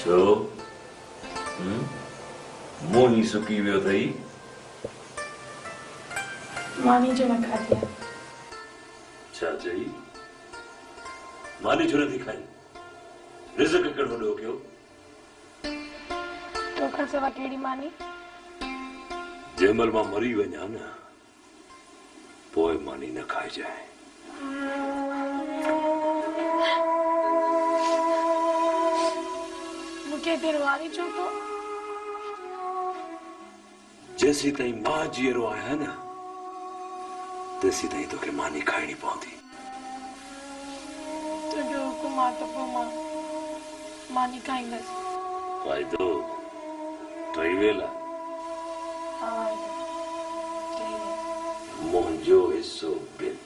छो मोही सुकी वियो थई मानी जो न खाती है छा चई मानी छो नथी खाई रिज़्क़ कहिड़ो ॾियो कयो तोखां सवा कहिड़ी मानी जंहिं महिल मां मरी वञा न पोइ मानी न खाइजांइ मूंखे दिलवारी छो तो जैसी ताईं मां जीअरो आहियां न तेसी ताईं तोखे मानी खाइणी पवंदी तुंहिंजो हुकुम आहे त पोइ मां मानी खाईंदसि फ़ाइदो टई वेला हा मुंहिंजो हिसो बिल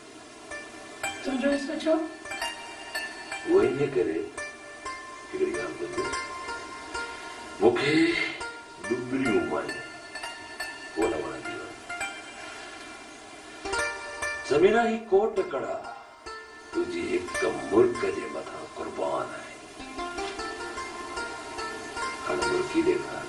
तुंहिंजो हिसो छो वो इन करे हिकिड़ी ॻाल्हि ॿुध मूंखे डुबरियूं मायूं वो न वणंदियूं ज़मीना ही कोट कड़ा तुझी हिक मुल्क जे मथां कुर्बान आहे हाणे मुल्की ॾेखार